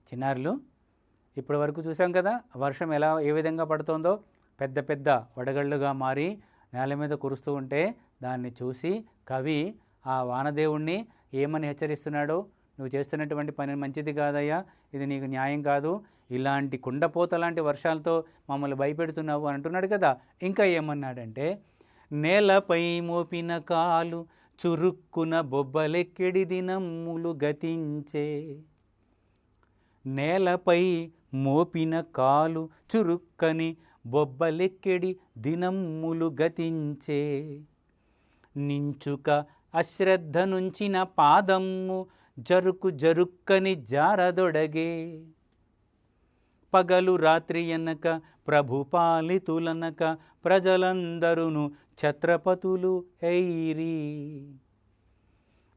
చిన్నారులు, ఇప్పటి వరకు చూసాం కదా వర్షం ఏ విధంగా పడుతుందో, పెద్ద పెద్ద వడగళ్ళుగా మారి నేల మీద కురుస్తూ ఉంటే దాన్ని చూసి కవి ఆ వానదేవుణ్ణి ఏమని హెచ్చరిస్తున్నాడో, నువ్వు చేస్తున్నటువంటి పని మంచిది కాదయ్యా, ఇది నీకు న్యాయం కాదు, ఇలాంటి కుండపోత లాంటి వర్షాలతో మమ్మల్ని భయపెడుతున్నావు అని అంటున్నాడు కదా. ఇంకా ఏమన్నాడంటే, నేలపై మోపిన కాలు చురుక్కున బొబ్బలెక్కెడి దినమ్ములు గతించే. నేలపై మోపిన కాలు చురుక్కని బొబ్బలెక్కెడి దినమ్ములు గతించే. నించుక అశ్రద్ధ నుంచిన పాదమ్ము జరుకు జరుక్కని జారదొడగే. పగలు రాత్రి ఎనక ప్రభుపాలితులనక ప్రజలందరును ఛత్రపతులు ఎయిరి.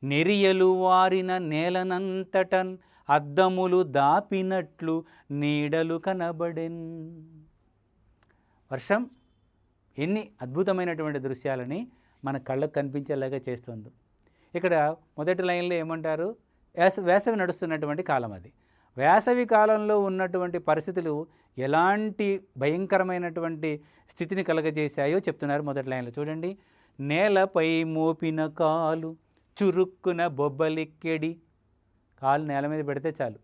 నెరియలు వారిన నేలనంతటన్ అద్దములు దాపినట్లు నీడలు కనబడెన్. వర్షం ఎన్ని అద్భుతమైనటువంటి దృశ్యాలని మన కళ్ళకు కనిపించేలాగా చేస్తుంది. ఇక్కడ మొదటి లైన్లో ఏమంటారు, వేసవి నడుస్తున్నటువంటి కాలం అది. వేసవి కాలంలో ఉన్నటువంటి పరిస్థితులు ఎలాంటి భయంకరమైనటువంటి స్థితిని కలగజేశాయో చెప్తున్నారు మొదటి లైన్లో. చూడండి, నేలపై మోపిన కాలు చురుక్కున బొబ్బలిక్కెడి. కాలు నేల మీద పెడితే చాలు,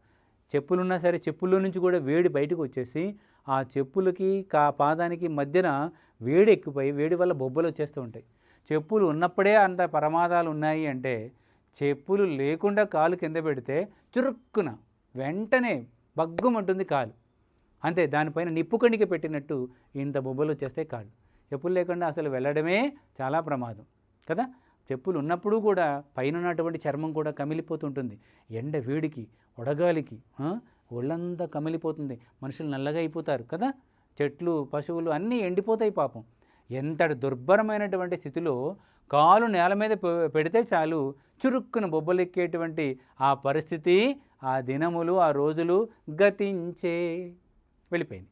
చెప్పులున్నా సరే చెప్పుల్లో నుంచి కూడా వేడి బయటకు వచ్చేసి ఆ చెప్పులకి పాదానికి మధ్యన వేడి ఎక్కిపోయి వేడి వల్ల బొబ్బలు వచ్చేస్తూ ఉంటాయి. చెప్పులు ఉన్నప్పుడే అంత ప్రమాదాలు ఉన్నాయి అంటే, చెప్పులు లేకుండా కాలు కింద పెడితే చురుక్కున వెంటనే బగ్గుమంటుంది కాలు. అంతే, దానిపైన నిప్పు కణిక పెట్టినట్టు ఇంత బొబ్బలు వచ్చేస్తాయి కాళ్ళు. చెప్పులు లేకుండా అసలు వెళ్ళడమే చాలా ప్రమాదం కదా. చెప్పులు ఉన్నప్పుడు కూడా పైన ఉన్నటువంటి చర్మం కూడా కమిలిపోతుంటుంది. ఎండ వేడికి వడగాలికి ఒళ్ళంతా కమిలిపోతుంది, మనుషులు నల్లగా అయిపోతారు కదా. చెట్లు పశువులు అన్నీ ఎండిపోతాయి పాపం. ఎంతటి దుర్భరమైనటువంటి స్థితిలో కాలు నేల మీద పెడితే చాలు చురుక్కున బొబ్బలెక్కేటువంటి ఆ పరిస్థితి, ఆ దినములు, ఆ రోజులు గతించే. వెళ్ళిపోయింది,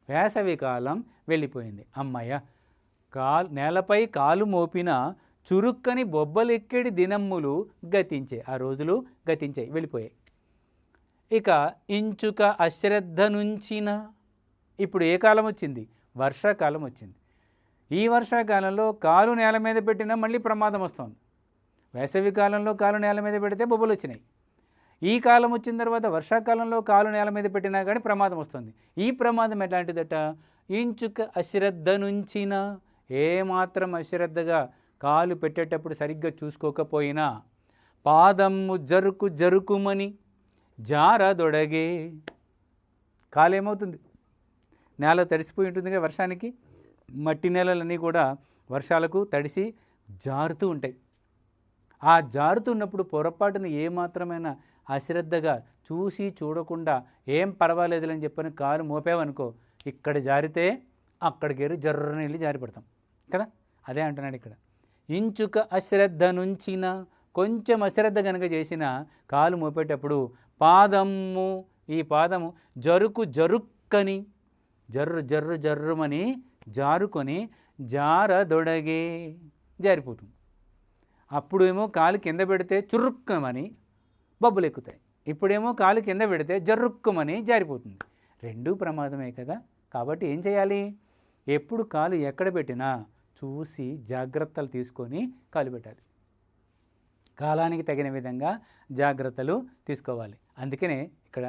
వేసవి కాలం వెళ్ళిపోయింది. అమ్మయ్య, నేలపై కాలు మోపిన చురుక్కని బొబ్బలెక్కేడి దినమ్ములు గతించే. ఆ రోజులు గతించాయి, వెళ్ళిపోయాయి. ఇక ఇంచుక అశ్రద్ధ నుంచిన. ఇప్పుడు ఏ కాలం వచ్చింది? వర్షాకాలం వచ్చింది. ఈ వర్షాకాలంలో కాలు నేల మీద పెట్టినా మళ్ళీ ప్రమాదం వస్తుంది. వేసవి కాలంలో కాలు నేల మీద పెడితే బొబ్బలు వచ్చినాయి. ఈ కాలం వచ్చిన తర్వాత వర్షాకాలంలో కాలు నేల మీద పెట్టినా కానీ ప్రమాదం వస్తుంది. ఈ ప్రమాదం ఎట్లాంటిదట? ఇంచుక అశ్రద్ధ నుంచిన. ఏమాత్రం అశ్రద్ధగా కాలు పెట్టేటప్పుడు సరిగ్గా చూసుకోకపోయినా పాదమ్ము జరుకు జరుకుమని జారదొడగే. కాలు ఏమవుతుంది? నేల తడిసిపోయి ఉంటుందిగా వర్షానికి. మట్టి నేలలన్నీ కూడా వర్షాలకు తడిసి జారుతూ ఉంటాయి. ఆ జారుతున్నప్పుడు పొరపాటున ఏమాత్రమైనా అశ్రద్ధగా చూసి చూడకుండా ఏం పర్వాలేదులని చెప్పని కాలు మోపావనుకో, ఇక్కడ జారితే అక్కడికి జర్రని వెళ్ళి జారిపడతాం కదా. అదే అంటున్నాడు ఇక్కడ. ఇంచుక అశ్రద్ధ నుంచిన. కొంచెం అశ్రద్ధ కనుక చేసిన కాలు మోపేటప్పుడు పాదము, ఈ పాదము జరుకు జరుక్కని, జర్రు జర్రు జర్రుమని జారుకొని జారదొడగే, జారిపోతుంది. అప్పుడేమో కాలు కింద పెడితే చురుక్కమని బొబ్బలు ఎక్కుతాయి, ఇప్పుడేమో కాలు కింద పెడితే జర్రుక్కమని జారిపోతుంది. రెండూ ప్రమాదమే కదా. కాబట్టి ఏం చేయాలి? ఎప్పుడు కాలు ఎక్కడ పెట్టినా చూసి జాగ్రత్తలు తీసుకొని కాలు పెట్టాలి. కాలానికి తగిన విధంగా జాగ్రత్తలు తీసుకోవాలి. అందుకనే ఇక్కడ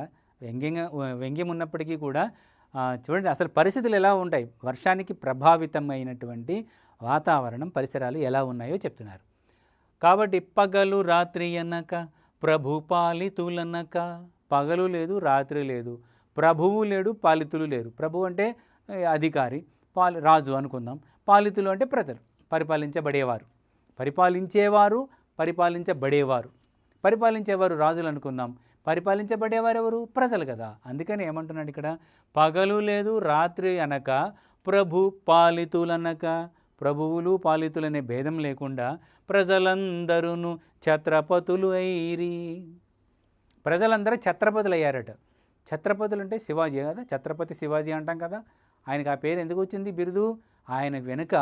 వ్యంగ్యం ఉన్నప్పటికీ కూడా చూడండి అసలు పరిస్థితులు ఎలా ఉంటాయి, వర్షానికి ప్రభావితమైనటువంటి వాతావరణం, పరిసరాలు ఎలా ఉన్నాయో చెప్తున్నారు. కాబట్టి పగలు రాత్రి అనక ప్రభు పాలితులనక. పగలు లేదు, రాత్రి లేదు, ప్రభువు లేడు, పాలితులు లేరు. ప్రభు అంటే అధికారి, రాజు అనుకుందాం. పాలితులు అంటే ప్రజలు, పరిపాలించబడేవారు. పరిపాలించేవారు, పరిపాలించబడేవారు. పరిపాలించేవారు రాజులు అనుకుందాం, పరిపాలించబడేవారు ఎవరు? ప్రజలు కదా. అందుకని ఏమంటున్నాడు ఇక్కడ, పగలు లేదు రాత్రి అనక ప్రభు పాలితులనక. ప్రభువులు పాలితులనే భేదం లేకుండా ప్రజలందరూ ఛత్రపతులు అయిరి. ప్రజలందరూ ఛత్రపతులు అయ్యారట. ఛత్రపతులు అంటే శివాజీ కదా, ఛత్రపతి శివాజీ అంటాం కదా. ఆయనకు ఆ పేరు ఎందుకు వచ్చింది బిరుదు? ఆయన వెనుక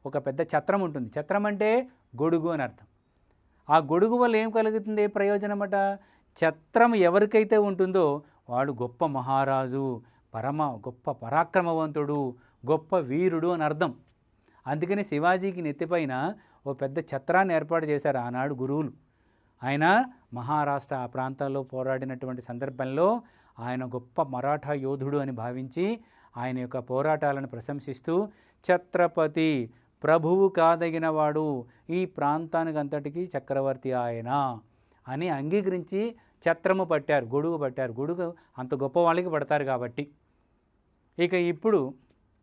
ఒక పెద్ద ఛత్రం ఉంటుంది. ఛత్రం అంటే గొడుగు అని అర్థం. ఆ గొడుగు వల్ల ఏం కలుగుతుంది, ప్రయోజనం అట? ఛత్రం ఎవరికైతే ఉంటుందో వాడు గొప్ప మహారాజు, గొప్ప పరాక్రమవంతుడు, గొప్ప వీరుడు అని అర్థం. అందుకని శివాజీకి నెత్తిపైన ఓ పెద్ద ఛత్రాన్ని ఏర్పాటు చేశారు ఆనాడు గురువులు. ఆయన మహారాష్ట్ర ఆ ప్రాంతాల్లో పోరాడినటువంటి సందర్భంలో ఆయన గొప్ప మరాఠా యోధుడు అని భావించి ఆయన యొక్క పోరాటాలను ప్రశంసిస్తూ ఛత్రపతి, ప్రభువు కాదగినవాడు, ఈ ప్రాంతానికి అంతటికీ చక్రవర్తి ఆయన అని అంగీకరించి ఛత్రము పట్టారు, గొడుగు పట్టారు. గొడుగు అంత గొప్ప వాళ్ళకి పడతారు కాబట్టి. ఇక ఇప్పుడు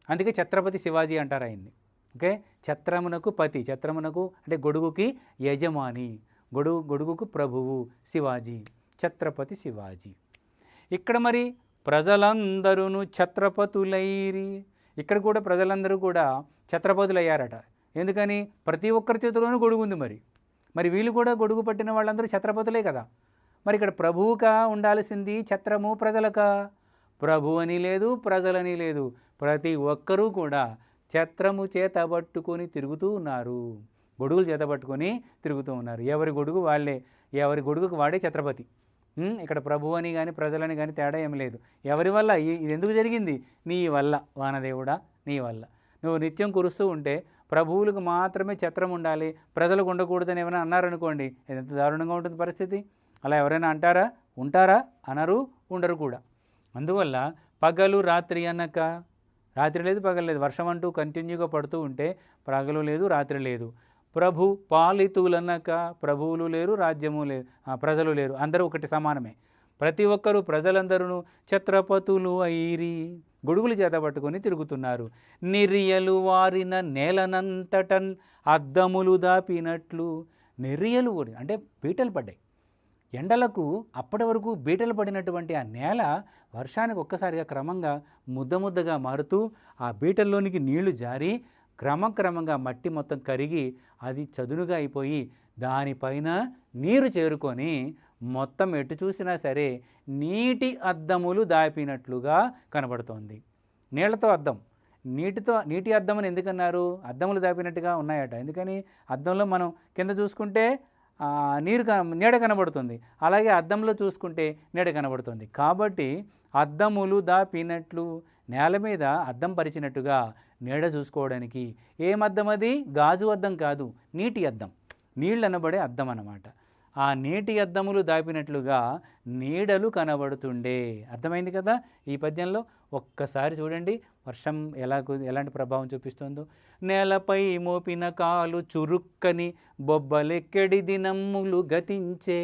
అందుకే ఛత్రపతి శివాజీ అంటారు ఆయన్ని. ఓకే, ఛత్రమునకు పతి, ఛత్రమునకు అంటే గొడుగుకి యజమాని, గొడుగుకు ప్రభువు శివాజీ, ఛత్రపతి శివాజీ. ఇక్కడ మరి ప్రజలందరూ ఛత్రపతులైరి, ఇక్కడ కూడా ప్రజలందరూ కూడా ఛత్రపతులయ్యారట. ఎందుకని? ప్రతి ఒక్కరి చేతిలోనూ గొడుగు ఉంది. మరి వీళ్ళు కూడా గొడుగు పట్టిన వాళ్ళందరూ ఛత్రపతులే కదా. మరి ఇక్కడ ప్రభువుగా ఉండాల్సింది ఛత్రము ప్రజలకా? ప్రభు అని లేదు, ప్రజలని లేదు, ప్రతి ఒక్కరూ కూడా ఛత్రము చేతబట్టుకొని తిరుగుతూ ఉన్నారు, గొడుగులు చేతబట్టుకొని తిరుగుతూ ఉన్నారు. ఎవరి గొడుగు వాళ్ళే, ఎవరి గొడుగుకు వాడే ఛత్రపతి. ఇక్కడ ప్రభు అని కానీ ప్రజలని కానీ తేడా ఏం లేదు. ఎవరి వల్ల? ఇది ఎందుకు జరిగింది? నీ వల్ల వానదేవుడా, నీ వల్ల. నువ్వు నిత్యం కురుస్తూ ఉంటే ప్రభువులకు మాత్రమే ఛత్రం ఉండాలి, ప్రజలకు ఉండకూడదని ఏమైనా అన్నారనుకోండి, ఎంత దారుణంగా ఉంటుంది పరిస్థితి. అలా ఎవరైనా అంటారా? ఉంటారా? అనరు, ఉండరు కూడా. అందువల్ల పగలు రాత్రి అనక, రాత్రి లేదు పగలు లేదు, వర్షం అంటూ కంటిన్యూగా పడుతూ ఉంటే పగలు లేదు రాత్రి లేదు. ప్రభు పాలితులనక, ప్రభువులు లేరు, రాజ్యము లేదు, ప్రజలు లేరు, అందరూ ఒకటి సమానమే. ప్రతి ఒక్కరూ ప్రజలందరూ ఛత్రపతులు అయిరి, గొడుగులు చేత పట్టుకొని తిరుగుతున్నారు. నిర్యలు వారిన నేలనంతటన్ అద్దములు దాపినట్లు. నిర్యలు అంటే బీటలు పడ్డాయి. ఎండలకు అప్పటి వరకు బీటలు పడినటువంటి ఆ నేల వర్షానికి ఒక్కసారిగా క్రమంగా ముద్దగా మారుతూ ఆ బీటల్లోనికి నీళ్లు జారి క్రమక్రమంగా మట్టి మొత్తం కరిగి అది చదునుగా అయిపోయి దానిపైన నీరు చేరుకొని మొత్తం ఎటు చూసినా సరే నీటి అద్దములు దాపినట్లుగా కనబడుతోంది. నీళ్లతో అద్దం, నీటి అద్దం అని ఎందుకన్నారు? అద్దములు దాపినట్టుగా ఉన్నాయట. ఎందుకని? అద్దంలో మనం కింద చూసుకుంటే నీడ కనబడుతుంది, అలాగే అద్దంలో చూసుకుంటే నీడ కనబడుతుంది. కాబట్టి అద్దములు దాపినట్లు, నేల మీద అద్దం పరిచినట్టుగా నీడ చూసుకోవడానికి. ఏమద్దం అది? గాజు అద్దం కాదు, నీటి అద్దం, నీళ్ళు అనబడే అద్దం అన్నమాట. ఆ నీటి అద్దములు దాపినట్లుగా నీడలు కనబడుతుండే. అర్థమైంది కదా ఈ పద్యంలో? ఒక్కసారి చూడండి వర్షం ఎలాంటి ప్రభావం చూపిస్తుందో. నేలపై మోపిన కాలు చురుక్కని బొబ్బలెక్కడి దినమ్ములు గతించే,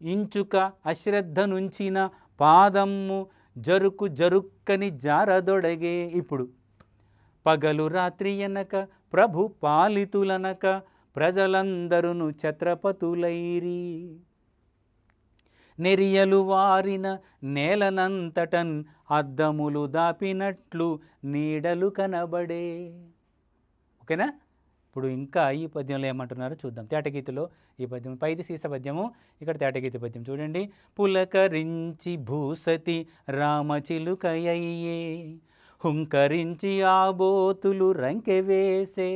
ఇంచుక అశ్రద్ధ నుంచిన పాదమ్ము జరుక్కని జారదొడగే. ఇప్పుడు పగలు రాత్రి అనక, ప్రభు పాలితులనక, ప్రజలందరూ ఛత్రపతులైరి. నెరియలు వారిన నేలనంతటన్ అద్దములు దాపినట్లు నీడలు కనబడే. ఓకేనా? ఇప్పుడు ఇంకా ఈ పద్యంలో ఏమంటున్నారో చూద్దాం. తేటగీతిలో ఈ పద్యం, పైది సీస పద్యము, ఇక్కడ తేటగీతి పద్యం చూడండి. పులకరించి భూసతి రామచిలుకయ్యే, హుంకరించి ఆబోతులు రంకెవేసే,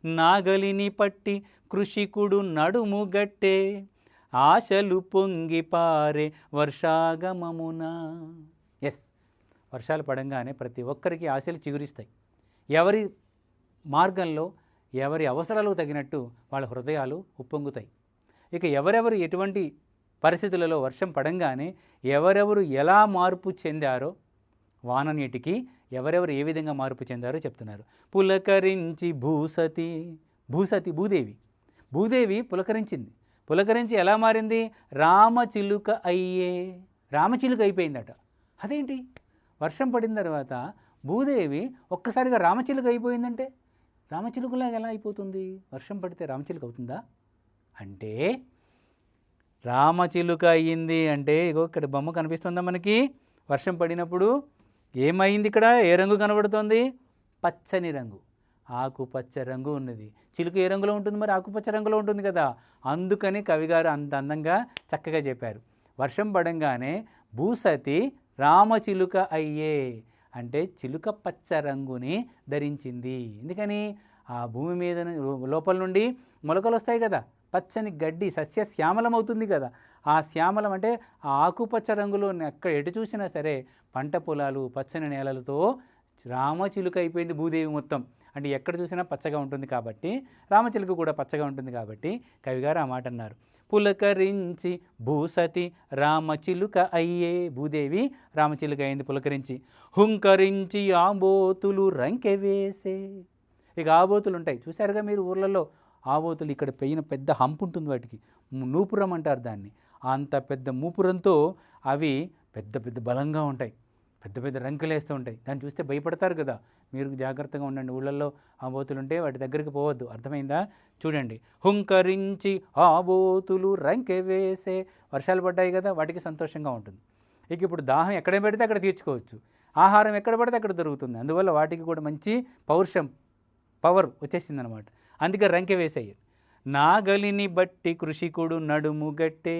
నాగలిని పట్టి కృషికుడు నడుము గట్టే, ఆశలు పొంగిపారే వర్షాగమమున. వర్షాలు పడంగానే ప్రతి ఒక్కరికి ఆశలు చిగురిస్తాయి. ఎవరి మార్గంలో ఎవరి అవసరాలకు తగినట్టు వాళ్ళ హృదయాలు ఉప్పొంగుతాయి. ఇక ఎవరెవరు ఎటువంటి పరిస్థితులలో వర్షం పడంగానే ఎవరెవరు ఎలా మార్పు చెందారో, వాన నీటికి ఎవరెవరు ఏ విధంగా మార్పు చెందారో చెప్తున్నారు. పులకరించి భూసతి భూదేవి పులకరించి ఎలా మారింది? రామచిలుక అయ్యే, రామచిలుక అయిపోయిందట. అదేంటి? వర్షం పడిన తర్వాత భూదేవి ఒక్కసారిగా రామచిలుక అయిపోయిందంటే రామచిలుకలాగా ఎలా అయిపోతుంది? వర్షం పడితే రామచిలుక అవుతుందా? అంటే రామచిలుక అయ్యింది అంటే ఇగో ఇక్కడ బొమ్మ కనిపిస్తుందా మనకి? వర్షం పడినప్పుడు ఏమైంది? ఇక్కడ ఏ రంగు కనబడుతుంది? పచ్చని రంగు, ఆకుపచ్చ రంగు ఉన్నది. చిలుక ఏ రంగులో ఉంటుంది? మరి ఆకుపచ్చ రంగులో ఉంటుంది కదా. అందుకని కవిగారు అంత అందంగా చక్కగా చెప్పారు. వర్షం పడంగానే భూసతి రామచిలుక అయ్యే అంటే చిలుక పచ్చ రంగుని ధరించింది. ఎందుకని? ఆ భూమి మీద లోపల నుండి మొలకలు వస్తాయి కదా, పచ్చని గడ్డి సస్యశ్యామలమవుతుంది కదా. ఆ శ్యామలం అంటే ఆ ఆకుపచ్చ రంగులో ఎక్కడ ఎటు చూసినా సరే పంట పొలాలు పచ్చని నేలలతో రామచిలుక అయిపోయింది భూదేవి మొత్తం. అంటే ఎక్కడ చూసినా పచ్చగా ఉంటుంది కాబట్టి రామచిలుక కూడా పచ్చగా ఉంటుంది కాబట్టి కవిగారు ఆ మాట అన్నారు. పులకరించి భూసతి రామచిలుక అయ్యే, భూదేవి రామచిలుక అయింది పులకరించి. హుంకరించి ఆబోతులు రంకె వేసే, ఇక ఆబోతులు ఉంటాయి చూశారుగా మీరు ఊర్లలో. ఆబోతులు ఇక్కడ పెద్ద హంపు ఉంటుంది వాటికి, నూపురం అంటారు దాన్ని. అంత పెద్ద మూపురంతో అవి పెద్ద పెద్ద బలంగా ఉంటాయి, పెద్ద పెద్ద రంకెలు వేస్తూ ఉంటాయి. దాన్ని చూస్తే భయపడతారు కదా. మీరు జాగ్రత్తగా ఉండండి, ఊళ్ళల్లో ఆబోతులు ఉంటే వాటి దగ్గరికి పోవద్దు, అర్థమైందా? చూడండి, హుంకరించి ఆబోతులు రంకె వేసే, వర్షాలు పడ్డాయి కదా, వాటికి సంతోషంగా ఉంటుంది. ఇక ఇప్పుడు దాహం ఎక్కడ పెడితే అక్కడ తీర్చుకోవచ్చు, ఆహారం ఎక్కడ పడితే అక్కడ దొరుకుతుంది. అందువల్ల వాటికి కూడా మంచి పవర్ వచ్చేసిందనమాట. అందుకే రంకె వేసాయి. నాగలిని బట్టి కృషికుడు నడుము గట్టే,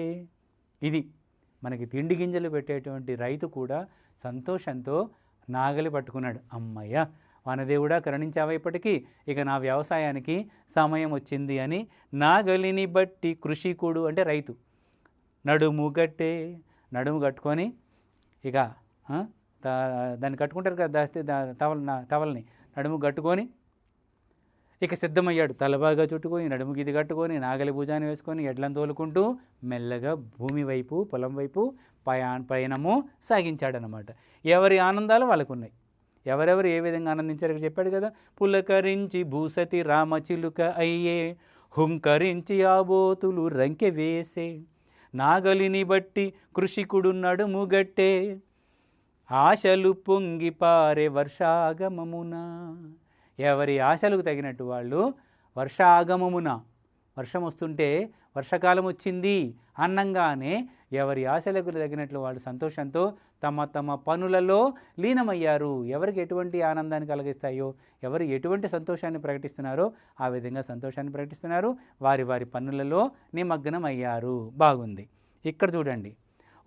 ఇది మనకి తిండి గింజలు పెట్టేటువంటి రైతు కూడా సంతోషంతో నాగలి పట్టుకున్నాడు. అమ్మయ్య వానదేవుడా కరుణించావా, ఇప్పటికీ ఇక నా వ్యవసాయానికి సమయం వచ్చింది అని. నాగలిని బట్టి కృషికుడు అంటే రైతు, నడుము గట్టే, నడుము కట్టుకొని ఇక దాన్ని కట్టుకుంటారు కదా టవల్ని నడుము కట్టుకొని ఇక సిద్ధమయ్యాడు. తలబాగా చుట్టుకొని నడుము గిది కట్టుకొని నాగలి భుజాన్ని వేసుకొని ఎడ్లను తోలుకుంటూ మెల్లగా భూమి వైపు పొలం వైపు పయనము సాగించాడనమాట. ఎవరి ఆనందాలు వాళ్ళకున్నాయి, ఎవరెవరు ఏ విధంగా ఆనందించారో చెప్పాడు కదా. పులకరించి భూసతి రామచిలుక అయ్యే, హుంకరించి ఆబోతులు రంకె వేసే, నాగలిని బట్టి కృషికుడు నడుము గట్టే, ఆశలు పొంగి పారే వర్షాగమమున. ఎవరి ఆశలకు తగినట్టు వాళ్ళు వర్షాగమమున, వర్షం వస్తుంటే వర్షాకాలం వచ్చింది అన్నంగానే ఎవరి ఆశలకు తగినట్లు వాళ్ళు సంతోషంతో తమ తమ పనులలో లీనమయ్యారు. ఎవరికి ఎటువంటి ఆనందాన్ని కలిగిస్తాయో, ఎవరు ఎటువంటి సంతోషాన్ని ప్రకటిస్తున్నారో ఆ విధంగా సంతోషాన్ని ప్రకటిస్తున్నారు, వారి వారి పనులలో నిమగ్నం అయ్యారు. బాగుంది. ఇక్కడ చూడండి,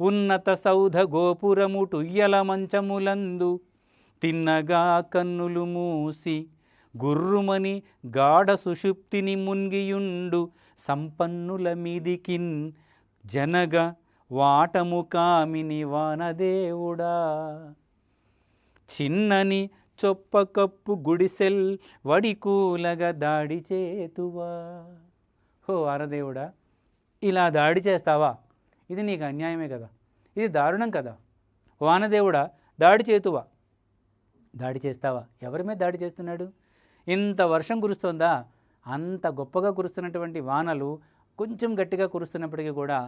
ఉన్నత సౌధ గోపురముటుయ్యల మంచములందు తిన్నగా కన్నులు మూసి గుర్రుమని గాఢ సుషుప్తిని మున్గియుండు సంపన్నుల మీదికిన్ జనగ వాటము కామిని వానదేవుడా, చిన్నని చొప్పకప్పు గుడిసెల్ వడికూలగా దాడి చేతువా. హో వానదేవుడా, ఇలా దాడి చేస్తావా? ఇది నీకు అన్యాయమే కదా, ఇది దారుణం కదా. వానదేవుడా దాడి చేతువా, దాడి చేస్తావా? ఎవరి మీద దాడి చేస్తున్నాడు? ఇంత వర్షం కురుస్తోందా, అంత గొప్పగా కురుస్తున్నటువంటి వానలు కొంచెం గట్టిగా కురుస్తున్నప్పటికీ కూడా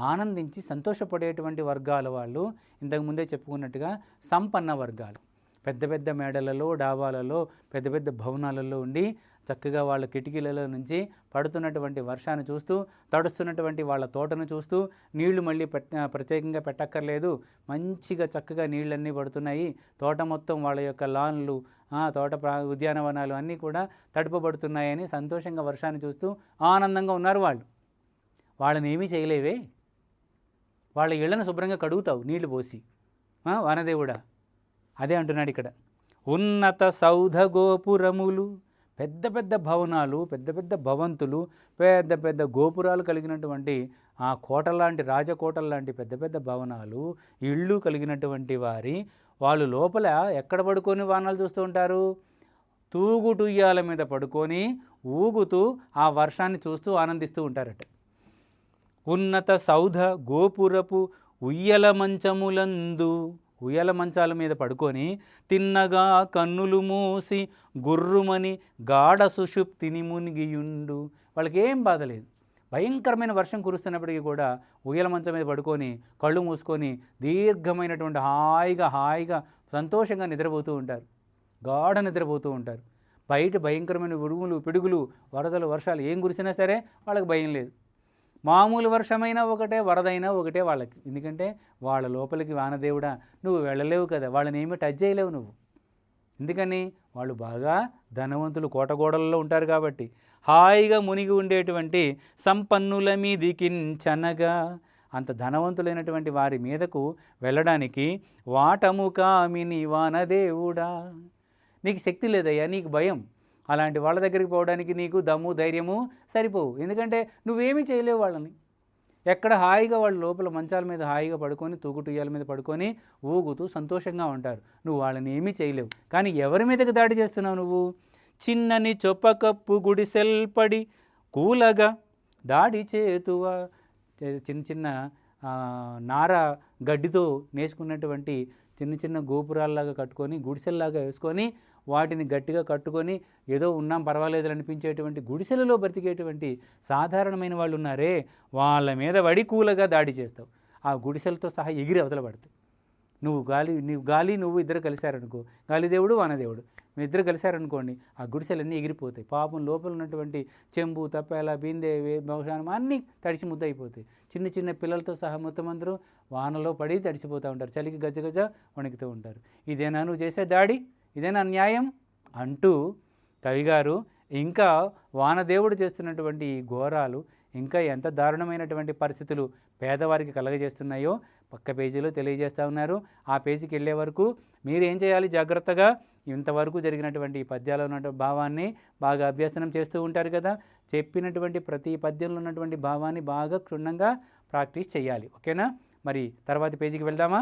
ఆనందించి సంతోషపడేటువంటి వర్గాల వాళ్ళు ఇంతకుముందే చెప్పుకున్నట్టుగా సంపన్న వర్గాలు. పెద్ద పెద్ద మేడలలో, డాబాలలో, పెద్ద పెద్ద భవనాలలో ఉండి చక్కగా వాళ్ళ కిటికీలలో నుంచి పడుతున్నటువంటి వర్షాన్ని చూస్తూ, తడుస్తున్నటువంటి వాళ్ళ తోటను చూస్తూ, నీళ్లు మళ్ళీ ప్రత్యేకంగా పెట్టక్కర్లేదు, మంచిగా చక్కగా నీళ్ళన్నీ పడుతున్నాయి, తోట మొత్తం వాళ్ళ యొక్క లాన్లు, తోట ఉద్యానవనాలు అన్నీ కూడా తడుపబడుతున్నాయని సంతోషంగా వర్షాన్ని చూస్తూ ఆనందంగా ఉన్నారు వాళ్ళు. వాళ్ళని ఏమీ చేయలేవే, వాళ్ళ ఇళ్లను శుభ్రంగా కడుగుతావు నీళ్లు పోసి. వానదేవుడా అదే అంటున్నాడు ఇక్కడ. ఉన్నత సౌధ గోపురములు, పెద్ద పెద్ద భవనాలు, పెద్ద పెద్ద భవంతులు, పెద్ద పెద్ద గోపురాలు కలిగినటువంటి ఆ కోటలాంటి, రాజకోటల లాంటి పెద్ద పెద్ద భవనాలు, ఇళ్ళు కలిగినటువంటి వాళ్ళు లోపల ఎక్కడ పడుకొని వానాలు చూస్తూ ఉంటారు? తూగుటుయ్యాల మీద పడుకొని ఊగుతూ ఆ వర్షాన్ని చూస్తూ ఆనందిస్తూ ఉంటారట. ఉన్నత సౌధ గోపురపు ఉయ్యల మంచములందు, ఉయ్యల మంచాల మీద పడుకొని తిన్నగా కన్నులు మూసి గుర్రుమని గాఢ సుషుప్తిని మునిగియుండు. వాళ్ళకి ఏం బాధ లేదు, భయంకరమైన వర్షం కురుస్తున్నప్పటికీ కూడా ఉయ్యల మంచం మీద పడుకొని కళ్ళు మూసుకొని దీర్ఘమైనటువంటి హాయిగా సంతోషంగా నిద్రపోతూ ఉంటారు, గాఢ నిద్రపోతూ ఉంటారు. బయట భయంకరమైన ఉరుములు, పిడుగులు, వరదలు, వర్షాలు ఏం కురిసినా సరే వాళ్ళకి భయం లేదు. మామూలు వర్షమైనా ఒకటే, వరదైనా ఒకటే వాళ్ళకి. ఎందుకంటే వాళ్ళ లోపలికి వానదేవుడా నువ్వు వెళ్ళలేవు కదా, వాళ్ళని ఏమీ టచ్ చేయలేవు నువ్వు. ఎందుకని? వాళ్ళు బాగా ధనవంతులు, కోటగోడలలో ఉంటారు కాబట్టి. హాయిగా మునిగి ఉండేటువంటి సంపన్నుల మీదికించనగా, అంత ధనవంతులైనటువంటి వారి మీదకు వెళ్ళడానికి వాటము కామిని వానదేవుడా, నీకు శక్తి లేదయ్యా, నీకు భయం. అలాంటి వాళ్ళ దగ్గరికి పోవడానికి నీకు దమ్ము ధైర్యము సరిపోవు. ఎందుకంటే నువ్వేమీ చేయలేవు వాళ్ళని. ఎక్కడ హాయిగా వాళ్ళు లోపల మంచాల మీద హాయిగా పడుకొని తూగుటుయ్యాల మీద పడుకొని ఊగుతూ సంతోషంగా ఉంటారు. నువ్వు వాళ్ళని ఏమీ చేయలేవు. కానీ ఎవరి మీదకి దాడి చేస్తున్నావు నువ్వు? చిన్నని చొప్పకప్పు గుడిసెల్పడి కూలగా దాడి చేతువా. చిన్న చిన్న నార గడ్డితో నేసుకున్నటువంటి చిన్న చిన్న గోపురాల్లాగా కట్టుకొని గుడిసెల్లాగా వేసుకొని వాటిని గట్టిగా కట్టుకొని ఏదో ఉన్నాం పర్వాలేదు అనిపించేటువంటి గుడిసెలలో బ్రతికేటువంటి సాధారణమైన వాళ్ళు ఉన్నారే, వాళ్ళ మీద వడి కూలగా దాడి చేస్తావు. ఆ గుడిసెలతో సహా ఎగిరి అవతల పడతావు. నువ్వు ఇద్దరు కలిశారనుకో, గాలిదేవుడు వానదేవుడు మీ ఇద్దరు కలిశారనుకోండి, ఆ గుడిసెలన్నీ ఎగిరిపోతాయి. పాపం లోపల ఉన్నటువంటి చెంబు తప్పేలా బిందె బహుశానం అన్నీ తడిసి ముద్దయిపోతాయి. చిన్న చిన్న పిల్లలతో సహా మొత్తం అందరూ వానలో పడి తడిసిపోతూ ఉంటారు, చలికి గజగజ వణుకుతూ ఉంటారు. ఇదేనా నువ్వు చేసే దాడి? ఇదేనా న్యాయం అంటూ కవిగారు ఇంకా వానదేవుడు చేస్తున్నటువంటి ఈ ఘోరాలు ఇంకా ఎంత దారుణమైనటువంటి పరిస్థితులు పేదవారికి కలగజేస్తున్నాయో పక్క పేజీలో తెలియజేస్తూ ఉన్నారు. ఆ పేజీకి వెళ్ళే వరకు మీరు ఏం చేయాలి? జాగ్రత్తగా ఇంతవరకు జరిగినటువంటి ఈ పద్యాల్లో ఉన్నటువంటి భావాన్ని బాగా అభ్యసనం చేస్తూ ఉంటారు కదా. చెప్పినటువంటి ప్రతి పద్యంలో ఉన్నటువంటి భావాన్ని బాగా క్షుణ్ణంగా ప్రాక్టీస్ చేయాలి. ఓకేనా? మరి తర్వాతి పేజీకి వెళ్దామా?